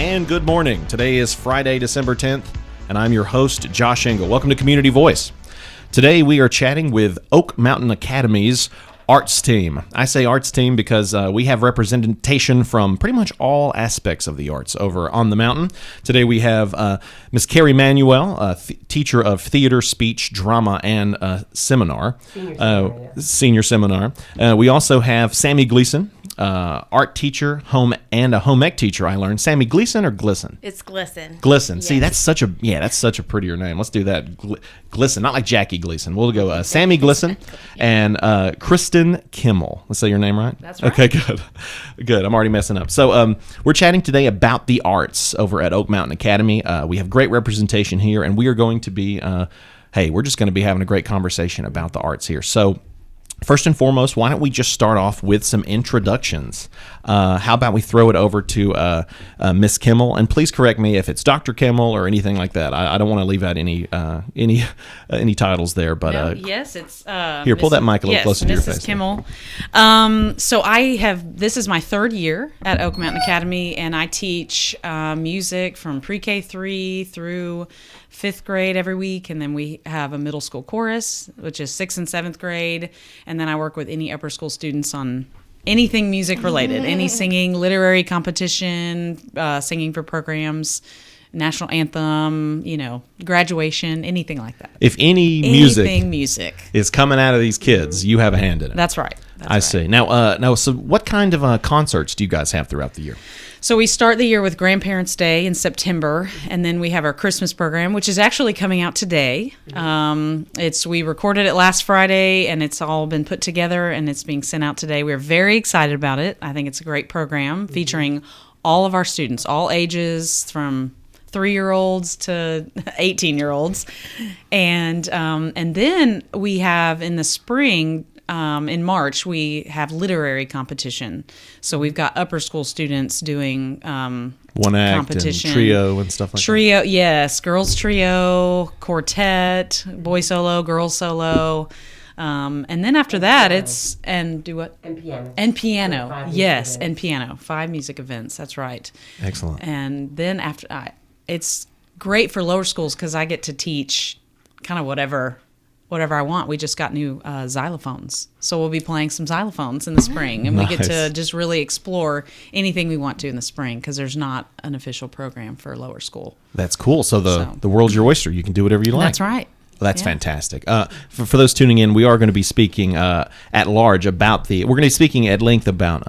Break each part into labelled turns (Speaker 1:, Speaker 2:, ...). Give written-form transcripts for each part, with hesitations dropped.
Speaker 1: And good morning. Today is Friday, December 10th, and I'm your host, Josh Engel. Welcome to Community Voice. Today we are chatting with Oak Mountain Academy's arts team. I say arts team because we have representation from pretty much all aspects of the arts over on the mountain. Today we have Miss Kari Manuel, teacher of theater, speech, drama, and seminar. Senior seminar. We also have Sami Glisson, art teacher, home ec teacher. I learned. Sami Glisson or Glisson?
Speaker 2: It's Glisson.
Speaker 1: Glisson. Yes. See, that's such a prettier name. Let's do that. Glisson, not like Jackie Gleason. We'll go Sami Glisson and Christen Kimmell. Let's say your name right.
Speaker 2: That's right.
Speaker 1: Okay, good. I'm already messing up. So we're chatting today about the arts over at Oak Mountain Academy. We have great representation here, and we are going to be, we're just going to be having a great conversation about the arts here. So first and foremost, why don't we just start off with some introductions? How about we throw it over to Miss Kimmell, and please correct me if it's Dr. Kimmell or anything like that. I don't want to leave out any titles there. But
Speaker 3: no, yes, it's
Speaker 1: here. Pull that mic a little closer to your face.
Speaker 3: Mrs. Kimmell. So this is my third year at Oak Mountain Academy, and I teach music from pre-K 3 through 5th grade every week, and then we have a middle school chorus, which is 6th and 7th grade, and then I work with any upper school students on anything music related, any singing, literary competition, singing for programs, national anthem, graduation, anything like that.
Speaker 1: If any music is coming out of these kids, you have a hand in it.
Speaker 3: That's right.
Speaker 1: I see. Now, so what kind of concerts do you guys have throughout the year?
Speaker 3: So we start the year with Grandparents' Day in September, and then we have our Christmas program, which is actually coming out today. We recorded it last Friday, and it's all been put together, and it's being sent out today. We're very excited about it. I think it's a great program featuring all of our students, all ages, from 3-year-olds to 18-year-olds. And then we have in the spring, in March, we have literary competition. So we've got upper school students doing
Speaker 1: one act
Speaker 3: competition.
Speaker 1: And trio and stuff like
Speaker 3: trio, that. Yes, girls trio, quartet, boy solo, girls solo. And then after that, it's and piano. And piano. Yes, and piano. 5 music events. That's right.
Speaker 1: Excellent.
Speaker 3: And then after, it's great for lower schools because I get to teach kind of whatever I want. We just got new xylophones. So we'll be playing some xylophones in the spring. And
Speaker 1: Nice.
Speaker 3: We get to just really explore anything we want to in the spring because there's not an official program for lower school.
Speaker 1: That's cool. So the world's your oyster. You can do whatever you like.
Speaker 3: That's right.
Speaker 1: Well, that's fantastic. For those tuning in, we are going to be speaking at large about we're going to be speaking at length about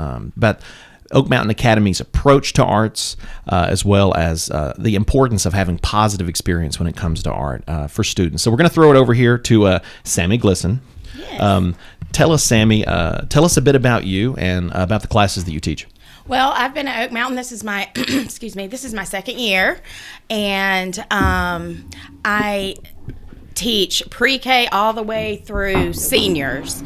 Speaker 1: Oak Mountain Academy's approach to arts, as well as the importance of having positive experience when it comes to art for students. So we're going to throw it over here to Sami Glisson.
Speaker 2: Yes.
Speaker 1: Tell us, Sami, tell us a bit about you and about the classes that you teach.
Speaker 2: Well, I've been at Oak Mountain. This is my this is my second year, and I teach pre-K all the way through seniors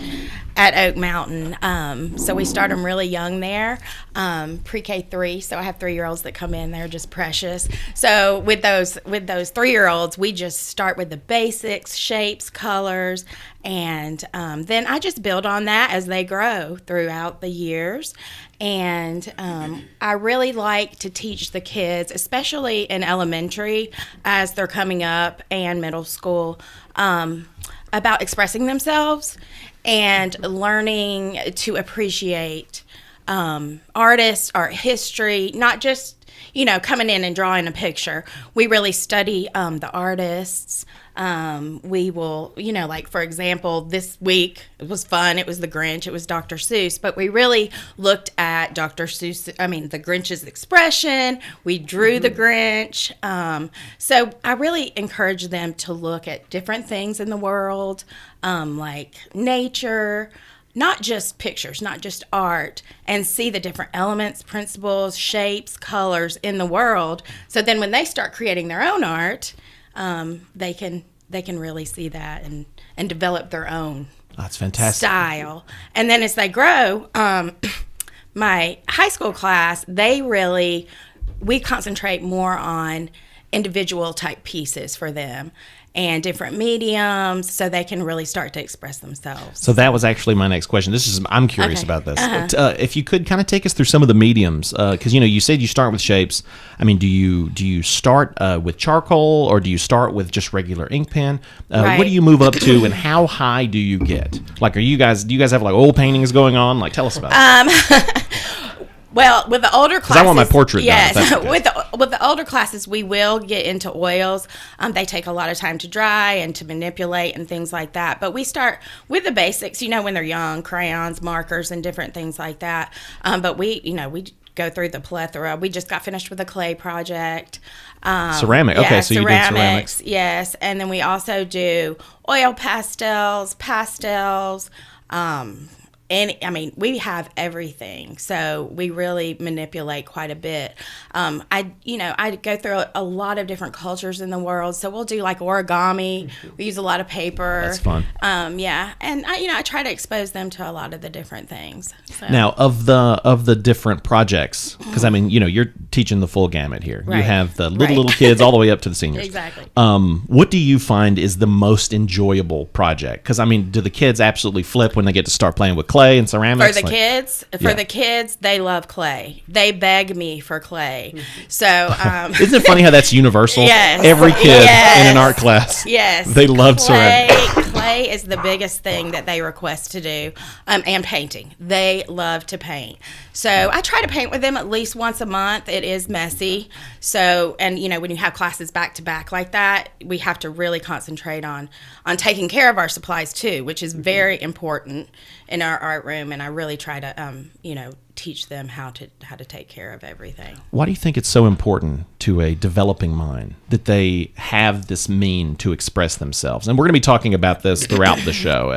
Speaker 2: at Oak Mountain. So we start them really young there, pre-K 3. So I have 3-year-olds that come in. They're just precious. So with those 3-year-olds, we just start with the basics, shapes, colors, and then I just build on that as they grow throughout the years. And I really like to teach the kids, especially in elementary as they're coming up and middle school, about expressing themselves and learning to appreciate artists, art history, not just, coming in and drawing a picture. We really study the artists. We will, like, for example, this week, it was fun. It was The Grinch. It was Dr. Seuss. But we really looked at the Grinch's expression. We drew the Grinch. So I really encourage them to look at different things in the world, like nature, not just pictures, not just art, and see the different elements, principles, shapes, colors in the world. So then when they start creating their own art, they can really see that and develop their own
Speaker 1: That's fantastic.
Speaker 2: style. And then as they grow, my high school class, we concentrate more on individual type pieces for them. and different mediums so they can really start to express themselves.
Speaker 1: So that was actually my next question. I'm curious
Speaker 2: Okay.
Speaker 1: about this. If you could kind of take us through some of the mediums, because you said you start with shapes. I mean, do you start with charcoal, or do you start with just regular ink pen?
Speaker 2: Right.
Speaker 1: What do you move up to, and how high do you get? Like, do you guys have like oil paintings going on? Like, tell us about it.
Speaker 2: Well, with the older classes,
Speaker 1: I want my portrait done,
Speaker 2: yes,
Speaker 1: if that's okay.
Speaker 2: with the older classes, we will get into oils. They take a lot of time to dry and to manipulate and things like that. But we start with the basics, when they're young, crayons, markers, and different things like that. But we go through the plethora. We just got finished with a clay project.
Speaker 1: Ceramic. Okay, so you did ceramics.
Speaker 2: Yes, and then we also do oil pastels. And we have everything, so we really manipulate quite a bit. I go through a lot of different cultures in the world, so we'll do like origami. We use a lot of paper.
Speaker 1: That's fun.
Speaker 2: Yeah, and I try to expose them to a lot of the different things. So.
Speaker 1: Now, of the different projects, because you're teaching the full gamut here. You
Speaker 2: Right.
Speaker 1: have the little kids all the way up to the seniors.
Speaker 2: Exactly.
Speaker 1: What do you find is the most enjoyable project? Because do the kids absolutely flip when they get to start playing with clay and ceramics?
Speaker 2: For the kids, they love clay. They beg me for clay. So,
Speaker 1: isn't it funny how that's universal?
Speaker 2: Yes.
Speaker 1: Every kid
Speaker 2: Yes.
Speaker 1: in an art class,
Speaker 2: yes,
Speaker 1: they love ceramics.
Speaker 2: Clay is the biggest thing that they request to do, and painting. They love to paint. So I try to paint with them at least once a month. It is messy. So, and when you have classes back to back like that, we have to really concentrate on taking care of our supplies too, which is very important in our art room. And I really try to, teach them how to take care of everything.
Speaker 1: Why do you think it's so important to a developing mind that they have this mean to express themselves? And we're going to be talking about this throughout the show,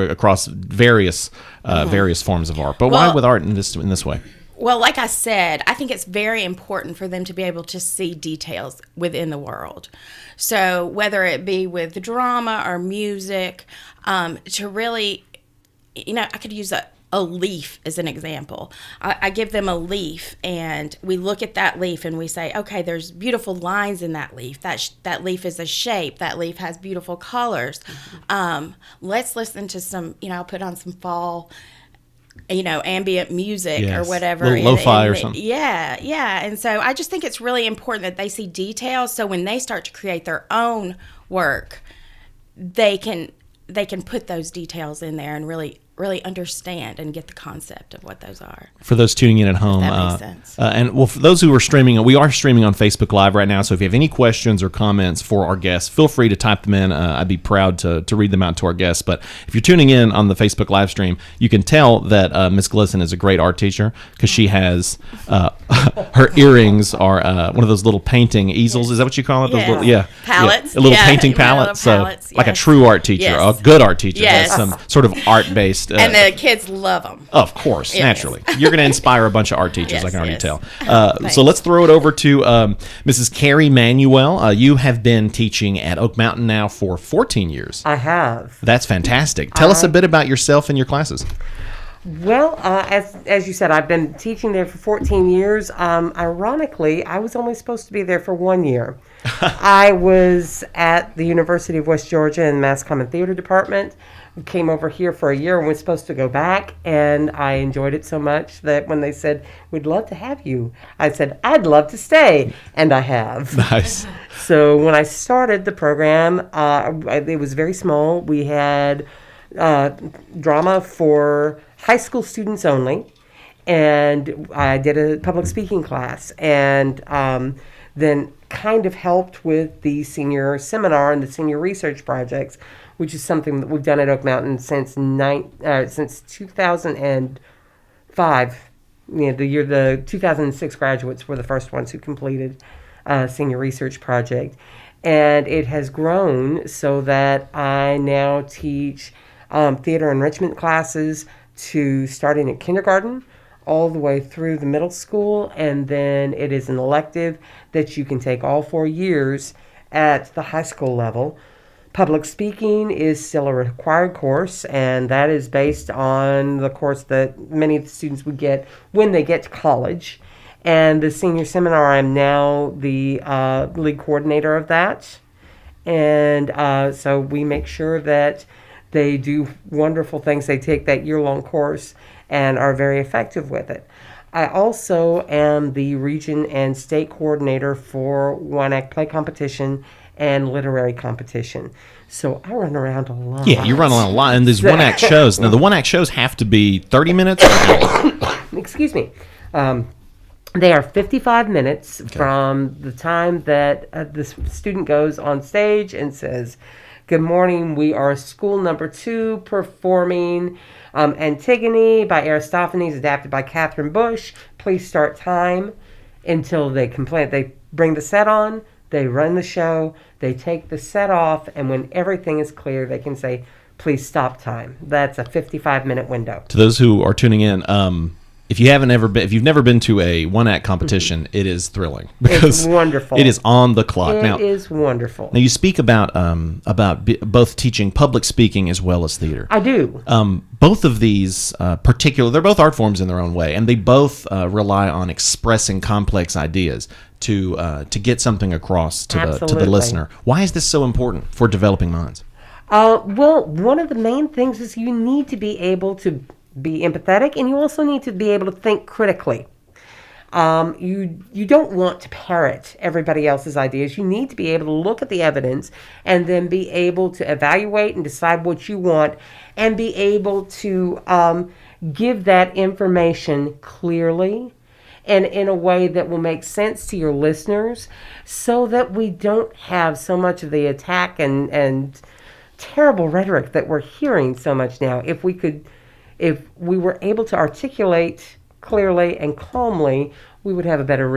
Speaker 1: across various forms of art. But why with art in this way?
Speaker 2: Well, like I said, I think it's very important for them to be able to see details within the world. So whether it be with drama or music, to really, I could use a leaf as an example. I give them a leaf, and we look at that leaf and we say, okay, there's beautiful lines in that leaf. That leaf is a shape. That leaf has beautiful colors. Let's listen to some, I'll put on some fall, ambient music or whatever.
Speaker 1: Little lo-fi or something.
Speaker 2: Yeah. And so I just think it's really important that they see details, so when they start to create their own work, they can put those details in there and really understand and get the concept of what those are.
Speaker 1: For those tuning in at home,
Speaker 2: that makes sense.
Speaker 1: and for those who are streaming, we are streaming on Facebook Live right now. So if you have any questions or comments for our guests, feel free to type them in. I'd be proud to read them out to our guests. But if you're tuning in on the Facebook live stream, you can tell that Ms. Glisson is a great art teacher, because she has her earrings are one of those little painting easels. Is that what you call it? Those little,
Speaker 2: palettes.
Speaker 1: A little painting palette. So
Speaker 2: palettes,
Speaker 1: like a
Speaker 2: yes.
Speaker 1: true art teacher,
Speaker 2: Yes.
Speaker 1: a good art teacher,
Speaker 2: Yes.
Speaker 1: has some sort of art-based.
Speaker 2: And the kids love them.
Speaker 1: Of course,
Speaker 2: Yes.
Speaker 1: naturally. You're going to inspire a bunch of art teachers,
Speaker 2: Yes,
Speaker 1: I can already
Speaker 2: yes.
Speaker 1: tell.
Speaker 2: Thanks.
Speaker 1: So let's throw it over to Mrs. Kari Manuel. You have been teaching at Oak Mountain now for 14 years.
Speaker 4: I have.
Speaker 1: That's fantastic. Tell us a bit about yourself and your classes.
Speaker 4: Well, as you said, I've been teaching there for 14 years. Ironically, I was only supposed to be there for 1 year. I was at the University of West Georgia in Mass Common Theater Department. Came over here for a year and was supposed to go back, and I enjoyed it so much that when they said, we'd love to have you, I said, I'd love to stay, and I have.
Speaker 1: Nice.
Speaker 4: So when I started the program, it was very small. We had drama for high school students only, and I did a public speaking class, and then kind of helped with the senior seminar and the senior research projects, which is something that we've done at Oak Mountain since 2005. The 2006 graduates were the first ones who completed a senior research project. And it has grown so that I now teach theater enrichment classes to starting at kindergarten all the way through the middle school, and then it is an elective that you can take all 4 years at the high school level. Public speaking is still a required course, and that is based on the course that many of the students would get when they get to college. And the senior seminar, I'm now the lead coordinator of that. And so we make sure that they do wonderful things. They take that year-long course and are very effective with it. I also am the region and state coordinator for One Act Play Competition and Literary Competition. So I run around a lot.
Speaker 1: Yeah, you run around a lot. And these one-act shows. Now, the one-act shows have to be 30 minutes?
Speaker 4: Excuse me. They are 55 minutes from the time that the student goes on stage and says, "Good morning, we are school number 2 performing Antigone by Aristophanes, adapted by Catherine Bush. Please start time," until they complain. They bring the set on, they run the show, they take the set off, and when everything is clear, they can say, "Please stop time." That's a 55-minute window.
Speaker 1: To those who are tuning in, if you've never been to a one-act competition, it is thrilling.
Speaker 4: It's wonderful.
Speaker 1: It is on the clock.
Speaker 4: It is wonderful.
Speaker 1: Now you speak about both teaching public speaking as well as theater.
Speaker 4: I do.
Speaker 1: Both of these they're both art forms in their own way, and they both rely on expressing complex ideas to get something across to the listener. Why is this so important for developing minds?
Speaker 4: Well, one of the main things is you need to be able to be empathetic, and you also need to be able to think critically. You don't want to parrot everybody else's ideas. You need to be able to look at the evidence and then be able to evaluate and decide what you want, and be able to give that information clearly and in a way that will make sense to your listeners, so that we don't have so much of the attack and terrible rhetoric that we're hearing so much now. If we were able to articulate clearly and calmly, we would have a better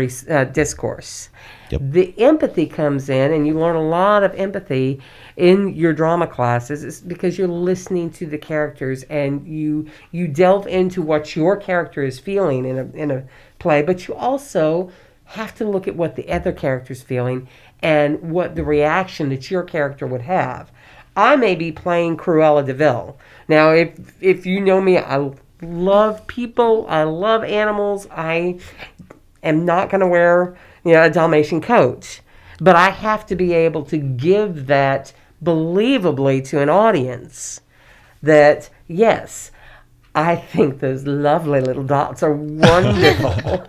Speaker 4: discourse.
Speaker 1: Yep.
Speaker 4: The empathy comes in, and you learn a lot of empathy in your drama classes. It's because you're listening to the characters, and you delve into what your character is feeling in a play, but you also have to look at what the other character's feeling and what the reaction that your character would have. I may be playing Cruella de Vil. Now, if you know me, I love people. I love animals. I am not going to wear a Dalmatian coat. But I have to be able to give that believably to an audience that, yes, I think those lovely little dots are wonderful.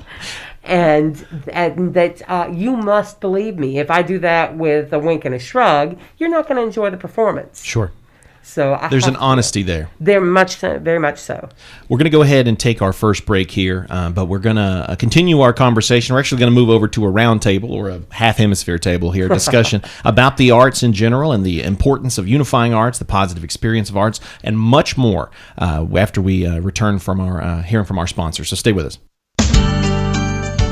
Speaker 4: And that you must believe me. If I do that with a wink and a shrug, you're not going to enjoy the performance.
Speaker 1: Sure.
Speaker 4: So
Speaker 1: there's an honesty there.
Speaker 4: Very much so.
Speaker 1: We're going to go ahead and take our first break here, but we're going to continue our conversation. We're actually going to move over to a round table, or a half hemisphere table here, discussion about the arts in general and the importance of unifying arts, the positive experience of arts, and much more after we return from our hearing from our sponsors. So stay with us.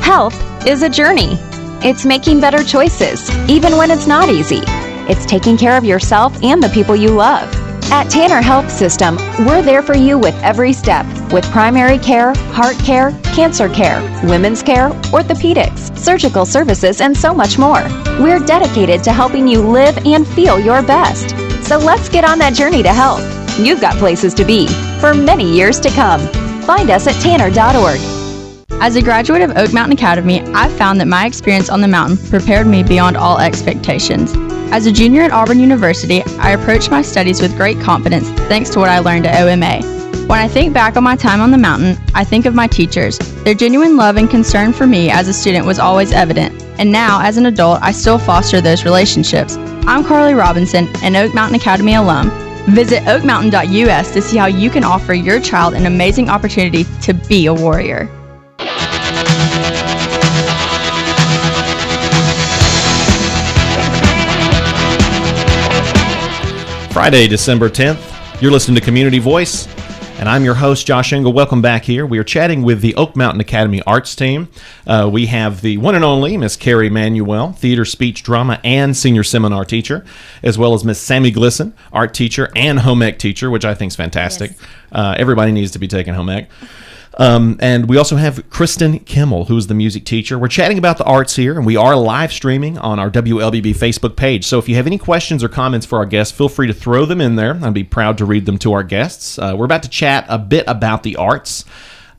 Speaker 5: Health is a journey. It's making better choices, even when it's not easy. It's taking care of yourself and the people you love. At Tanner Health System, we're there for you with every step, with primary care, heart care, cancer care, women's care, orthopedics, surgical services, and so much more. We're dedicated to helping you live and feel your best. So let's get on that journey to health. You've got places to be for many years to come. Find us at tanner.org.
Speaker 6: As a graduate of Oak Mountain Academy, I've found that my experience on the mountain prepared me beyond all expectations. As a junior at Auburn University, I approached my studies with great confidence thanks to what I learned at OMA. When I think back on my time on the mountain, I think of my teachers. Their genuine love and concern for me as a student was always evident, and now, as an adult, I still foster those relationships. I'm Carly Robinson, an Oak Mountain Academy alum. Visit oakmountain.us to see how you can offer your child an amazing opportunity to be a warrior.
Speaker 1: Friday, December 10th. You're listening to Community Voice, and I'm your host, Josh Engel. Welcome back here. We are chatting with the Oak Mountain Academy Arts team. We have the one and only Miss Kari Manuel, theater, speech, drama, and senior seminar teacher, as well as Miss Sami Glisson, art teacher and home ec teacher, which I think is fantastic. Yes. Everybody needs to be taking home ec. And we also have Christen Kimmell, who is the music teacher. We're chatting about the arts here, and we are live streaming on our WLBB Facebook page. So if you have any questions or comments for our guests, feel free to throw them in there. I'd be proud to read them to our guests. We're about to chat a bit about the arts.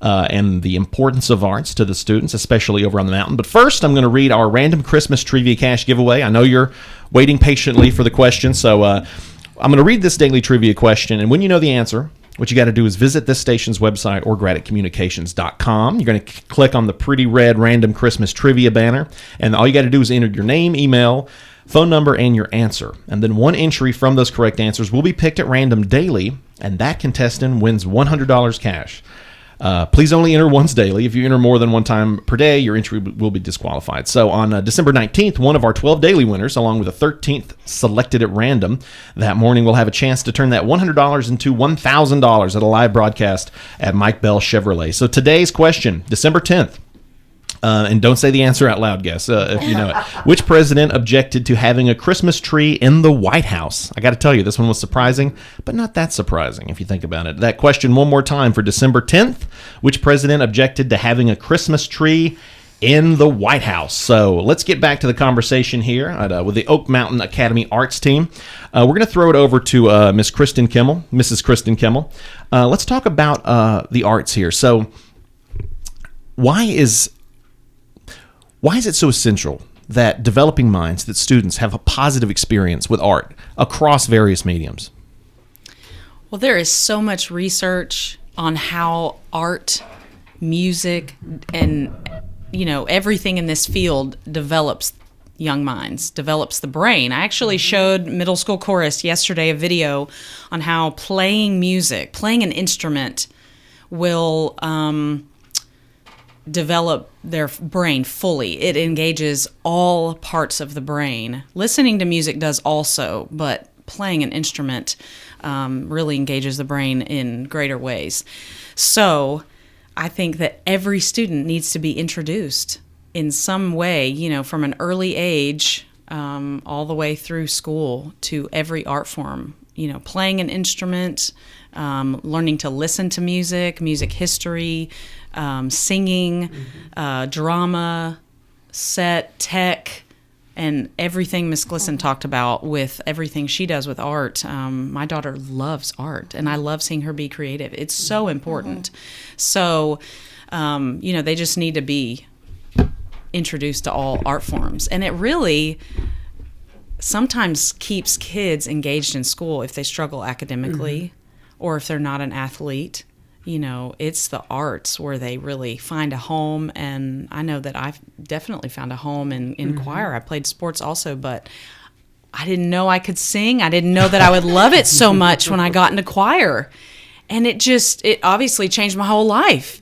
Speaker 1: and the importance of arts to the students, especially over on the mountain. But first, I'm going to read our random Christmas trivia cash giveaway. I know you're waiting patiently for the question, so I'm going to read this daily trivia question, and when you know the answer, what you got to do is visit this station's website or gradicommunications.com. You're going to click on the pretty red random Christmas trivia banner, and all you got to do is enter your name, email, phone number, and your answer. And then one entry from those correct answers will be picked at random daily, and that contestant wins $100 cash. Please only enter once daily. If you enter more than one time per day, your entry will be disqualified. So on December 19th, one of our 12 daily winners, along with a 13th selected at random, that morning will have a chance to turn that $100 into $1,000 at a live broadcast at Mike Bell Chevrolet. So today's question, December 10th, and don't say the answer out loud, guess, if you know it. Which president objected to having a Christmas tree in the White House? I got to tell you, this one was surprising, but not that surprising if you think about it. That question one more time for December 10th. Which president objected to having a Christmas tree in the White House? So let's get back to the conversation here with the Oak Mountain Academy Arts team. We're going to throw it over to Miss Christen Kimmell, Mrs. Christen Kimmell. Let's talk about the arts here. So why is it so essential that developing minds, that students have a positive experience with art across various mediums?
Speaker 3: Well, there is so much research on how art, music, and everything in this field develops young minds, develops the brain. I actually showed middle school chorus yesterday a video on how playing music, playing an instrument will develop their brain fully. It engages all parts of the brain. Listening to music does also, but playing an instrument really engages the brain in greater ways. So I think that every student needs to be introduced in some way, from an early age all the way through school to every art form. Playing an instrument, learning to listen to music history, singing, drama, set, tech, and everything Miss Glisson talked about with everything she does with art. My daughter loves art, and I love seeing her be creative. It's so important. So, they just need to be introduced to all art forms. And it really sometimes keeps kids engaged in school if they struggle academically or if they're not an athlete. It's the arts where they really find a home. And I know that I've definitely found a home in choir. I played sports also, but I didn't know I could sing. I didn't know that I would love it so much when I got into choir. And it obviously changed my whole life.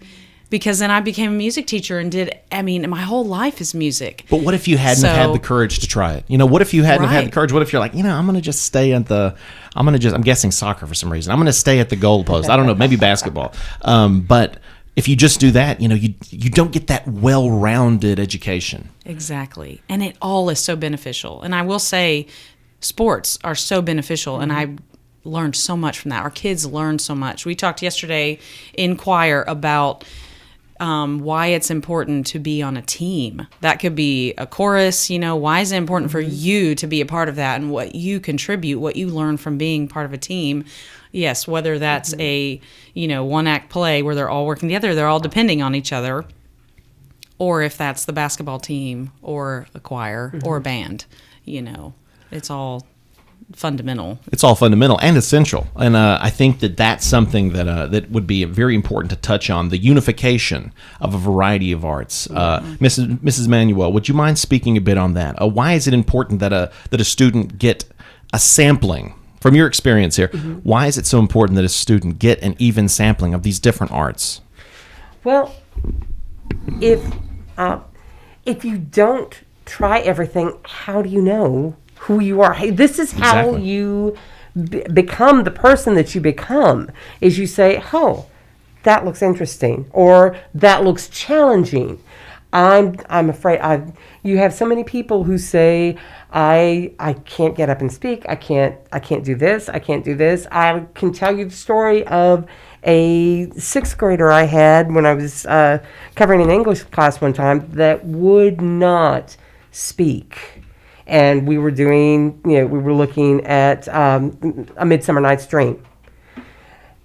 Speaker 3: Because then I became a music teacher and my whole life is music.
Speaker 1: But what if you hadn't had the courage to try it? What if you hadn't had the courage? What if you're like, I'm going to just stay at I'm guessing soccer for some reason. I'm going to stay at the goalpost. I don't know, maybe basketball. But if you just do that, you don't get that well-rounded education.
Speaker 3: Exactly. And it all is so beneficial. And I will say sports are so beneficial, and I learned so much from that. Our kids learn so much. We talked yesterday in choir about why it's important to be on a team. That could be a chorus, why is it important for you to be a part of that and what you contribute, what you learn from being part of a team. Yes, whether that's a, one-act play where they're all working together, they're all depending on each other, or if that's the basketball team or a choir or a band, it's all fundamental.
Speaker 1: It's all fundamental and essential, and I think that's something that would be very important to touch on: the unification of a variety of arts. Mrs. Manuel, would you mind speaking a bit on that? Why is it important that a student get a sampling? From your experience here, why is it so important that a student get an even sampling of these different arts?
Speaker 4: Well, if you don't try everything, how do you know who you are? Hey, this is how you become the person that you become, is you say, oh, that looks interesting, or that looks challenging. I'm afraid you have so many people who say, I can't get up and speak. I can't do this. I can't do this. I can tell you the story of a sixth grader I had when I was covering an English class one time that would not speak. And we were doing, we were looking at A Midsummer Night's Dream.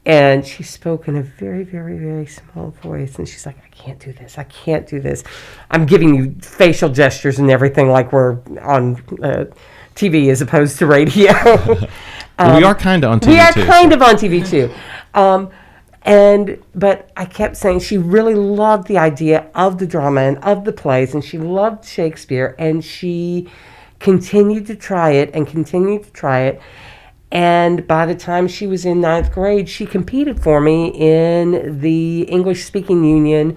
Speaker 4: And she spoke in a very, very, very small voice. And she's like, I can't do this. I can't do this. I'm giving you facial gestures and everything like we're on TV as opposed to radio.
Speaker 1: Well, we are kind of on TV too.
Speaker 4: We are kind of on TV too. But I kept saying she really loved the idea of the drama and of the plays, and she loved Shakespeare, and she continued to try it and continued to try it. And by the time she was in 9th grade, she competed for me in the English Speaking Union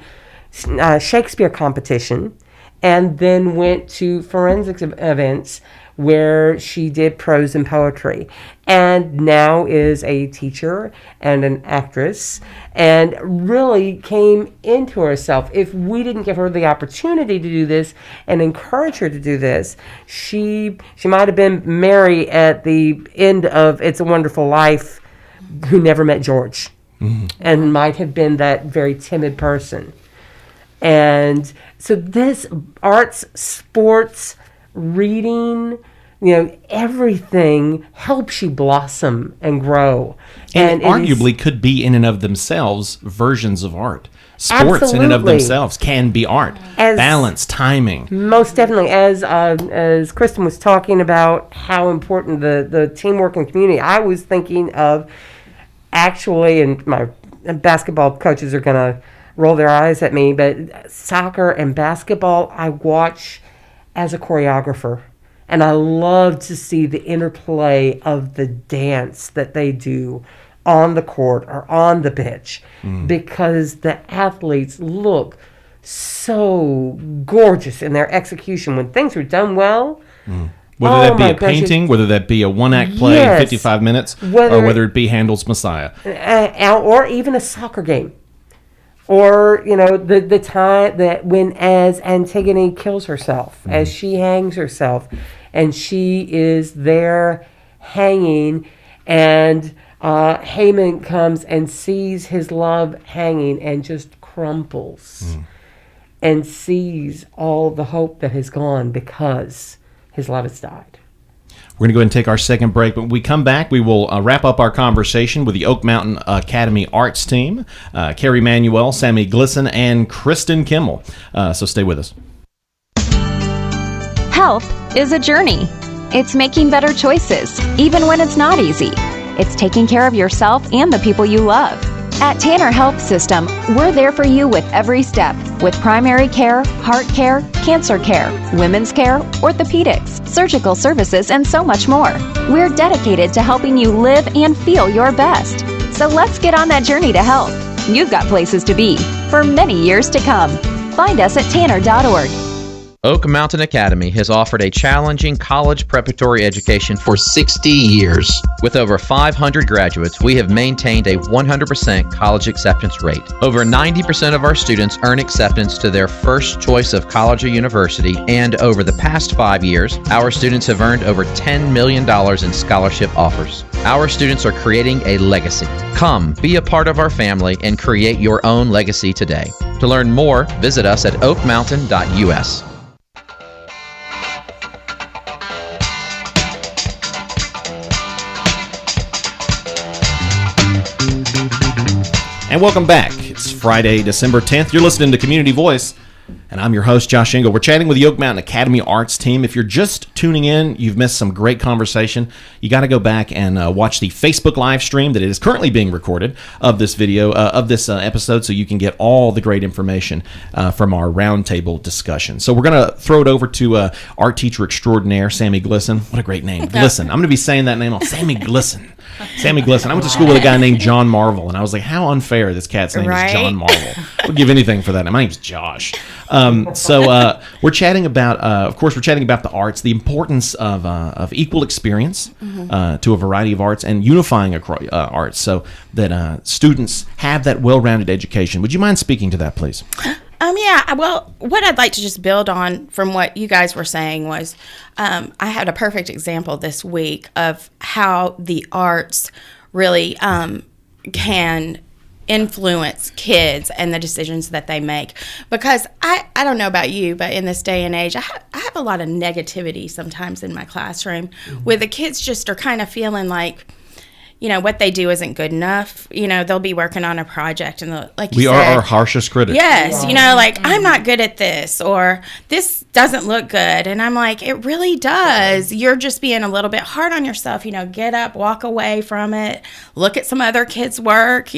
Speaker 4: Shakespeare competition, and then went to forensics events where she did prose and poetry, and now is a teacher and an actress, and really came into herself. If we didn't give her the opportunity to do this and encourage her to do this, she might have been Mary at the end of It's a Wonderful Life, who never met George, and might have been that very timid person. And so this arts, sports, reading, everything helps you blossom and grow.
Speaker 1: And arguably could be in and of themselves versions of art. Sports
Speaker 4: Absolutely.
Speaker 1: in and of themselves can be art. Balance, timing.
Speaker 4: Most definitely. As Christen was talking about how important the teamwork and community, I was thinking of actually, and my basketball coaches are going to roll their eyes at me, but soccer and basketball I watch as a choreographer. And I love to see the interplay of the dance that they do on the court or on the pitch, because the athletes look so gorgeous in their execution when things are done well.
Speaker 1: Whether that be a painting, whether that be a one-act play in 55 minutes, or whether it be Handel's Messiah.
Speaker 4: Or even a soccer game. Or, the time that when as Antigone kills herself, as she hangs herself, and she is there hanging, and Haman comes and sees his love hanging and just crumples and sees all the hope that has gone because his love has died.
Speaker 1: We're going to go ahead and take our second break, but when we come back, we will wrap up our conversation with the Oak Mountain Academy Arts team, Kari Manuel, Sami Glisson, and Christen Kimmell. So stay with us.
Speaker 5: Health is a journey. It's making better choices, even when it's not easy. It's taking care of yourself and the people you love. At Tanner Health System, we're there for you with every step, with primary care, heart care, cancer care, women's care, orthopedics, surgical services, and so much more. We're dedicated to helping you live and feel your best. So let's get on that journey to health. You've got places to be for many years to come. Find us at tanner.org.
Speaker 7: Oak Mountain Academy has offered a challenging college preparatory education for 60 years. With over 500 graduates, we have maintained a 100% college acceptance rate. Over 90% of our students earn acceptance to their first choice of college or university, and over the past 5 years, our students have earned over $10 million in scholarship offers. Our students are creating a legacy. Come, be a part of our family and create your own legacy today. To learn more, visit us at oakmountain.us.
Speaker 1: And welcome back. It's Friday, December 10th. You're listening to Community Voice, and I'm your host, Josh Engel. We're chatting with the Oak Mountain Academy Arts team. If you're just tuning in, you've missed some great conversation. You got to go back and watch the Facebook live stream that is currently being recorded of this video, of this episode, so you can get all the great information from our roundtable discussion. So we're going to throw it over to art teacher extraordinaire, Sami Glisson. What a great name. Glisson. I'm going to be saying that name all. Sami Glisson. Sami Glisson. I went to school with a guy named John Marvel, and I was like, how unfair this cat's name is John Marvel. I would give anything for that. My name's Josh. So we're chatting about, of course, we're chatting about the arts, the importance of equal experience to a variety of arts, and unifying arts so that students have that well-rounded education. Would you mind speaking to that, please?
Speaker 2: Yeah, well, what I'd like to just build on from what you guys were saying was I had a perfect example this week of how the arts really can influence kids and the decisions that they make. Because I don't know about you, but in this day and age, I have a lot of negativity sometimes in my classroom where the kids just are kind of feeling like, what they do isn't good enough. They'll be working on a project and like
Speaker 1: we
Speaker 2: you
Speaker 1: are
Speaker 2: said,
Speaker 1: our harshest critics.
Speaker 2: yes, like I'm not good at this, or this doesn't look good. And I'm like, it really does. You're just being a little bit hard on yourself. Get up, walk away from it, look at some other kids' work,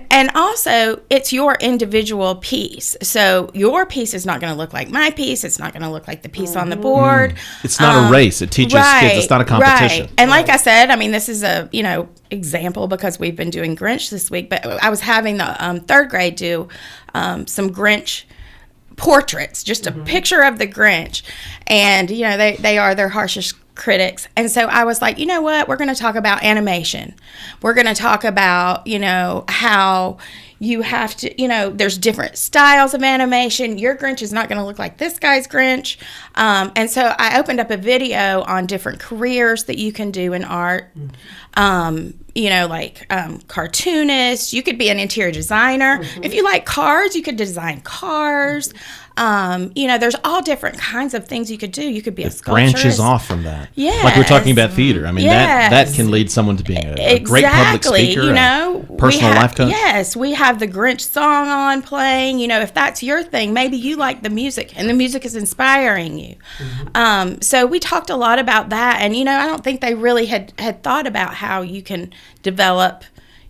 Speaker 2: And also, it's your individual piece. So your piece is not going to look like my piece. It's not going to look like the piece on the board.
Speaker 1: It's not a race. It teaches kids. It's not a competition.
Speaker 2: Right. And like I said, this is a example because we've been doing Grinch this week. But I was having the third grade do some Grinch portraits, just a picture of the Grinch, and they are their harshest critics. And so I was like, you know what, we're going to talk about animation. We're going to talk about how you have to there's different styles of animation. Your Grinch is not going to look like this guy's Grinch. And so I opened up a video on different careers that you can do in art. Cartoonist, you could be an interior designer. If you like cars, you could design cars. There's all different kinds of things you could do. You could be a sculpturist.
Speaker 1: Branches off from that.
Speaker 2: Yeah.
Speaker 1: Like we're talking about theater. That can lead someone to being a great public speaker, personal life coach.
Speaker 2: Yes, we have the Grinch song on playing. If that's your thing, maybe you like the music and the music is inspiring you. So we talked a lot about that. And, I don't think they really had thought about how you can develop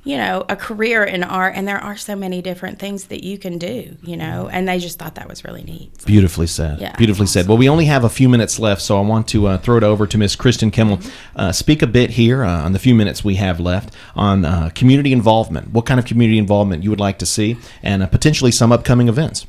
Speaker 2: a career in art, and there are so many different things that you can do, and they just thought that was really neat.
Speaker 1: Beautifully said.
Speaker 2: Yeah.
Speaker 1: Beautifully said. Well, we only have a few minutes left, so I want to throw it over to Miss Christen Kimmell. Speak a bit here on the few minutes we have left on community involvement. What kind of community involvement you would like to see, and potentially some upcoming events.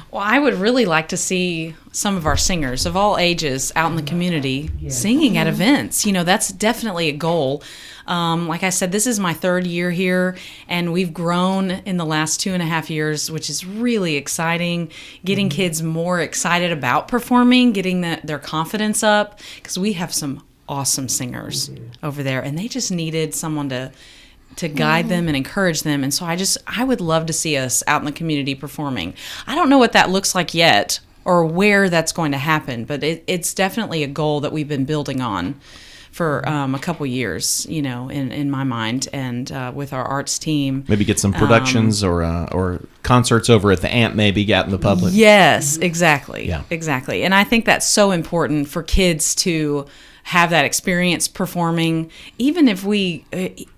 Speaker 3: Well, I would really like to see some of our singers of all ages out in the community singing at events. That's definitely a goal. Like I said, this is my third year here, and we've grown in the last 2.5 years, which is really exciting. Getting kids more excited about performing, getting their confidence up, because we have some awesome singers over there, and they just needed someone to guide them and encourage them. And so I would love to see us out in the community performing. I don't know what that looks like yet or where that's going to happen, but it's definitely a goal that we've been building on for a couple years, in my mind, and with our arts team.
Speaker 1: Maybe get some productions or concerts over at the Amp, maybe out in the public.
Speaker 3: Yes, exactly.
Speaker 1: Yeah.
Speaker 3: Exactly. And I think that's so important for kids to have that experience performing, even if we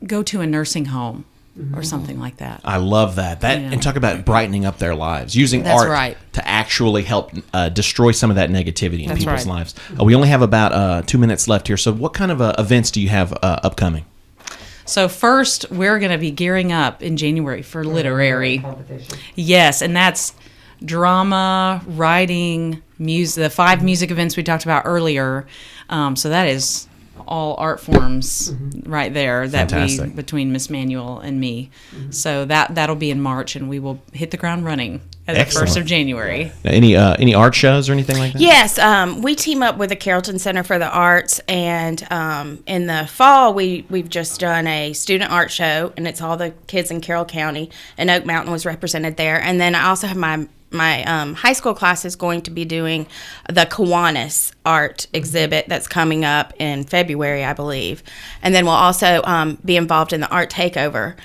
Speaker 3: go to a nursing home or something like that.
Speaker 1: I love that. And talk about brightening up their lives, using
Speaker 3: That's
Speaker 1: art
Speaker 3: right.
Speaker 1: to actually help destroy some of that negativity in
Speaker 3: That's
Speaker 1: people's
Speaker 3: right.
Speaker 1: lives. We only have about 2 minutes left here. So what kind of events do you have upcoming?
Speaker 3: So first, we're going to be gearing up in January for literary
Speaker 4: competition.
Speaker 3: Yes, and that's drama, writing, music, the 5 music events we talked about earlier. So that is all art forms right there that
Speaker 1: Fantastic.
Speaker 3: between Miss Manuel and me. So that'll be in March, and we will hit the ground running at the
Speaker 1: Excellent.
Speaker 3: 1st of January.
Speaker 1: Now, any art shows or anything like that?
Speaker 2: Yes, we team up with the Carrollton Center for the Arts, and in the fall we've just done a student art show, and it's all the kids in Carroll County, and Oak Mountain was represented there. And then I also have my high school class is going to be doing the Kiwanis art exhibit that's coming up in February, I believe. And then we'll also be involved in the art takeover,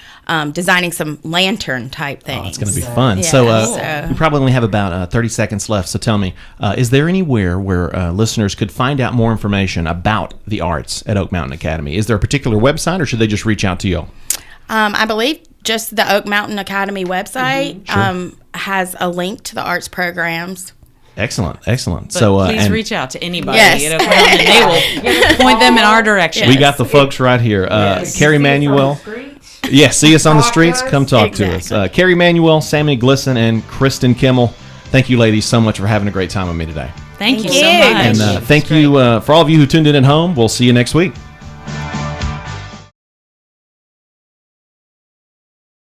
Speaker 2: designing some lantern type things.
Speaker 1: Oh, it's going to be fun.
Speaker 2: Yeah,
Speaker 1: So we probably only have about 30 seconds left. So tell me, is there anywhere where listeners could find out more information about the arts at Oak Mountain Academy? Is there a particular website, or should they just reach out to you?
Speaker 2: I believe just the Oak Mountain Academy website has a link to the arts programs.
Speaker 1: Excellent.
Speaker 3: But
Speaker 1: So
Speaker 3: please
Speaker 1: and
Speaker 3: reach out to anybody
Speaker 2: Yes.
Speaker 3: at Oak Mountain, and they will point them in our direction.
Speaker 1: we got the folks right here. Kari Manuel. Yeah, see us on the streets. Come talk to us. Kari Manuel, Sami Glisson, and Christen Kimmell. Thank you, ladies, so much for having a great time with me today.
Speaker 3: Thank you
Speaker 2: Thank
Speaker 3: so
Speaker 2: you.
Speaker 3: much.
Speaker 1: And thank you for all of you who tuned in at home. We'll see you next week.